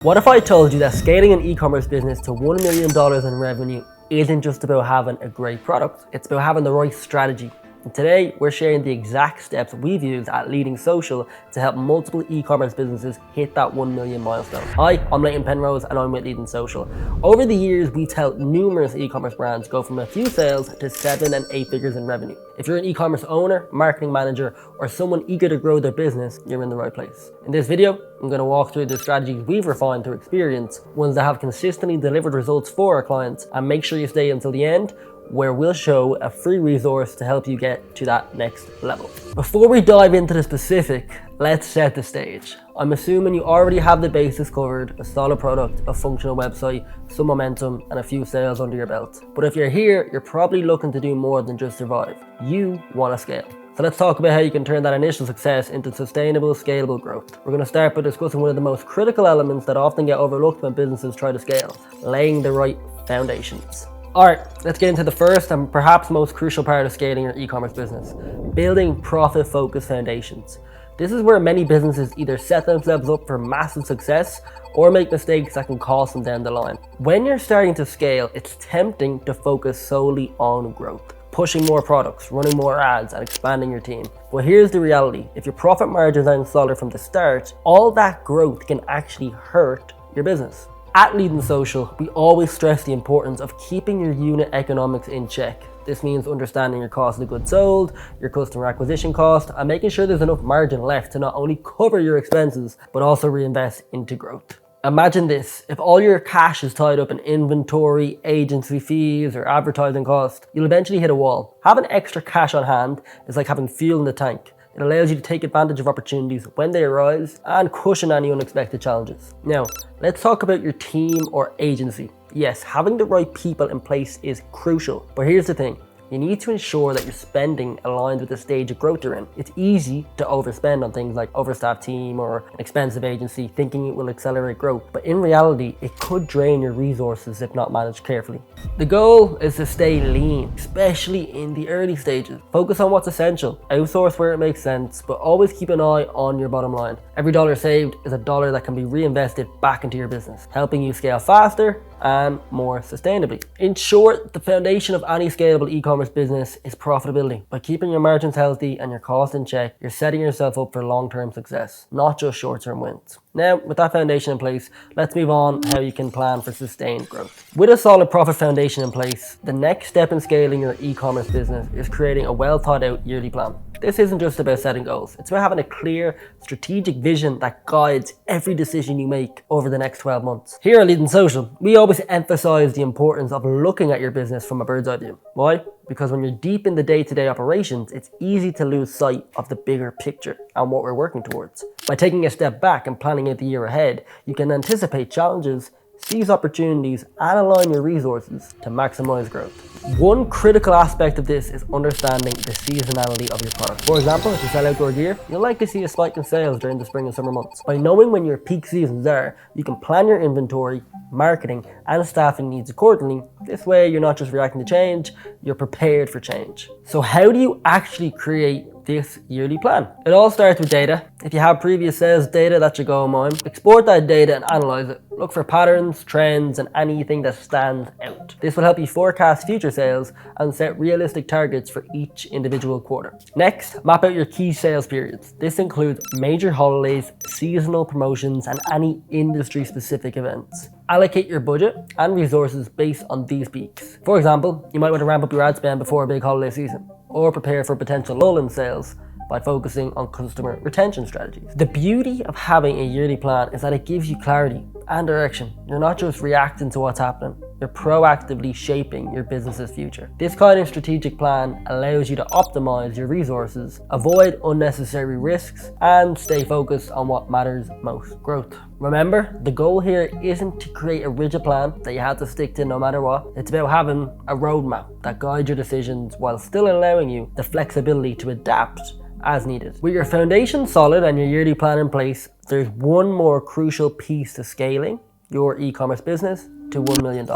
What if I told you that scaling an e-commerce business to $1 million in revenue isn't just about having a great product, it's about having the right strategy. And today, we're sharing the exact steps we've used at Leighton Social to help multiple e-commerce businesses hit that 1 million milestone. Hi, I'm Leighton Penrose and I'm with Leighton Social. Over the years, we've helped numerous e-commerce brands go from a few sales to 7 and 8 figures in revenue. If you're an e-commerce owner, marketing manager, or someone eager to grow their business, you're in the right place. In this video, I'm going to walk through the strategies we've refined through experience, ones that have consistently delivered results for our clients, and make sure you stay until the end, where we'll show a free resource to help you get to that next level. Before we dive into the specific, let's set the stage. I'm assuming you already have the basics covered, a solid product, a functional website, some momentum, and a few sales under your belt. But if you're here, you're probably looking to do more than just survive. You want to scale. So let's talk about how you can turn that initial success into sustainable, scalable growth. We're going to start by discussing one of the most critical elements that often get overlooked when businesses try to scale: laying the right foundations. Alright, let's get into the first and perhaps most crucial part of scaling your e-commerce business: building profit-focused foundations. This is where many businesses either set themselves up for massive success or make mistakes that can cost them down the line. When you're starting to scale, it's tempting to focus solely on growth, pushing more products, running more ads, and expanding your team. But here's the reality: if your profit margins aren't solid from the start, all that growth can actually hurt your business. At Leighton Social, we always stress the importance of keeping your unit economics in check. This means understanding your cost of goods sold, your customer acquisition cost, and making sure there's enough margin left to not only cover your expenses, but also reinvest into growth. Imagine this: if all your cash is tied up in inventory, agency fees, or advertising costs, you'll eventually hit a wall. Having extra cash on hand is like having fuel in the tank. It allows you to take advantage of opportunities when they arise and cushion any unexpected challenges. Now, let's talk about your team or agency. Yes, having the right people in place is crucial, but here's the thing: you need to ensure that your spending aligns with the stage of growth you're in. It's easy to overspend on things like overstaffed team or an expensive agency, thinking it will accelerate growth, but in reality, it could drain your resources if not managed carefully. The goal is to stay lean, especially in the early stages. Focus on what's essential, outsource where it makes sense, but always keep an eye on your bottom line. Every dollar saved is a dollar that can be reinvested back into your business, helping you scale faster and more sustainably. In short, the foundation of any scalable e-commerce business is profitability. By keeping your margins healthy and your costs in check, you're setting yourself up for long-term success, not just short-term wins. Now, with that foundation in place, let's move on how you can plan for sustained growth. With a solid profit foundation in place, the next step in scaling your e-commerce business is creating a well thought out yearly plan. This isn't just about setting goals, it's about having a clear, strategic vision that guides every decision you make over the next 12 months. Here at Leighton Social, we always emphasize the importance of looking at your business from a bird's eye view. Why? Because when you're deep in the day-to-day operations, it's easy to lose sight of the bigger picture and what we're working towards. By taking a step back and planning out the year ahead, you can anticipate challenges, seize opportunities, and align your resources to maximize growth. One critical aspect of this is understanding the seasonality of your product. For example, if you sell outdoor gear, you'll likely see a spike in sales during the spring and summer months. By knowing when your peak seasons are, you can plan your inventory, marketing, and staffing needs accordingly. This way, you're not just reacting to change, you're prepared for change. So how do you actually create this yearly plan? It all starts with data. If you have previous sales data, that should go in mind. Export that data and analyze it. Look for patterns, trends, and anything that stands out. This will help you forecast future sales and set realistic targets for each individual quarter. Next, map out your key sales periods. This includes major holidays, seasonal promotions, and any industry-specific events. Allocate your budget and resources based on these peaks. For example, you might want to ramp up your ad spend before a big holiday season, or prepare for potential lull in sales by focusing on customer retention strategies. The beauty of having a yearly plan is that it gives you clarity and direction. You're not just reacting to what's happening, you're proactively shaping your business's future. This kind of strategic plan allows you to optimize your resources, avoid unnecessary risks, and stay focused on what matters most: growth. Remember, the goal here isn't to create a rigid plan that you have to stick to no matter what. It's about having a roadmap that guides your decisions while still allowing you the flexibility to adapt as needed. With your foundation solid and your yearly plan in place, there's one more crucial piece to scaling your e-commerce business to $1 million.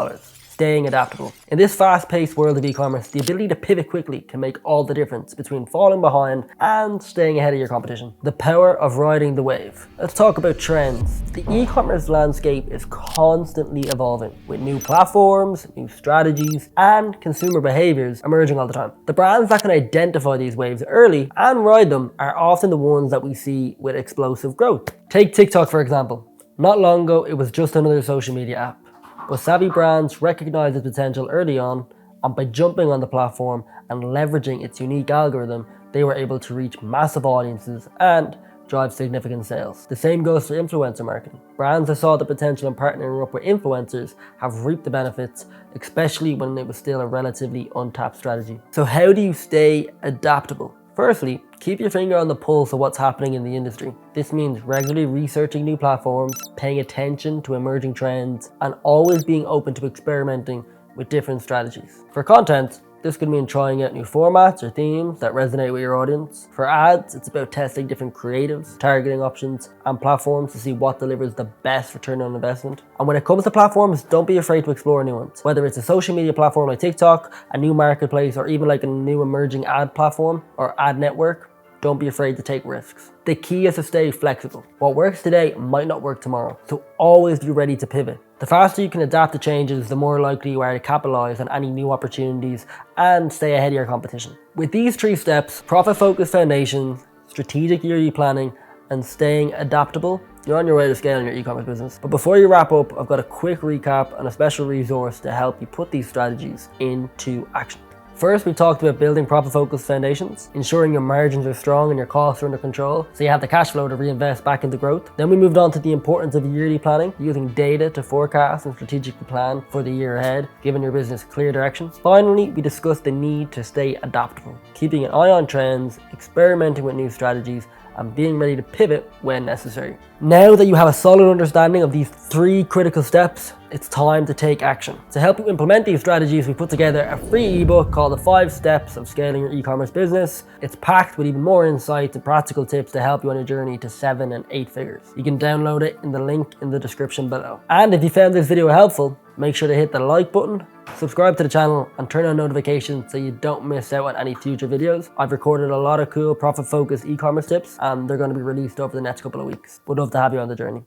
staying adaptable. In this fast-paced world of e-commerce, the ability to pivot quickly can make all the difference between falling behind and staying ahead of your competition. The power of riding the wave. Let's talk about trends. The e-commerce landscape is constantly evolving with new platforms, new strategies, and consumer behaviors emerging all the time. The brands that can identify these waves early and ride them are often the ones that we see with explosive growth. Take TikTok for example. Not long ago, it was just another social media app. But savvy brands recognized its potential early on, and by jumping on the platform and leveraging its unique algorithm, they were able to reach massive audiences and drive significant sales. The same goes for influencer marketing. Brands that saw the potential in partnering up with influencers have reaped the benefits, especially when it was still a relatively untapped strategy. So how do you stay adaptable? Firstly, keep your finger on the pulse of what's happening in the industry. This means regularly researching new platforms, paying attention to emerging trends, and always being open to experimenting with different strategies. For content, this could mean trying out new formats or themes that resonate with your audience. For ads, it's about testing different creatives, targeting options, and platforms to see what delivers the best return on investment. And when it comes to platforms, don't be afraid to explore new ones. Whether it's a social media platform like TikTok, a new marketplace, or even like a new emerging ad platform or ad network, don't be afraid to take risks. The key is to stay flexible. What works today might not work tomorrow, so always be ready to pivot. The faster you can adapt to changes, the more likely you are to capitalize on any new opportunities and stay ahead of your competition. With these 3 steps, profit-focused foundation, strategic yearly planning, and staying adaptable, you're on your way to scaling your e-commerce business. But before you wrap up, I've got a quick recap and a special resource to help you put these strategies into action. First, we talked about building profit-focused foundations, ensuring your margins are strong and your costs are under control, so you have the cash flow to reinvest back into growth. Then we moved on to the importance of yearly planning, using data to forecast and strategically plan for the year ahead, giving your business clear direction. Finally, we discussed the need to stay adaptable, keeping an eye on trends, experimenting with new strategies, and being ready to pivot when necessary. Now that you have a solid understanding of these 3 critical steps, it's time to take action. To help you implement these strategies, we put together a free ebook called The 5 Steps of Scaling Your E-commerce Business. It's packed with even more insights and practical tips to help you on your journey to 7 and 8 figures. You can download it in the link in the description below. And if you found this video helpful, make sure to hit the like button, subscribe to the channel, and turn on notifications so you don't miss out on any future videos. I've recorded a lot of cool profit-focused e-commerce tips, and they're going to be released over the next couple of weeks. Would love to have you on the journey.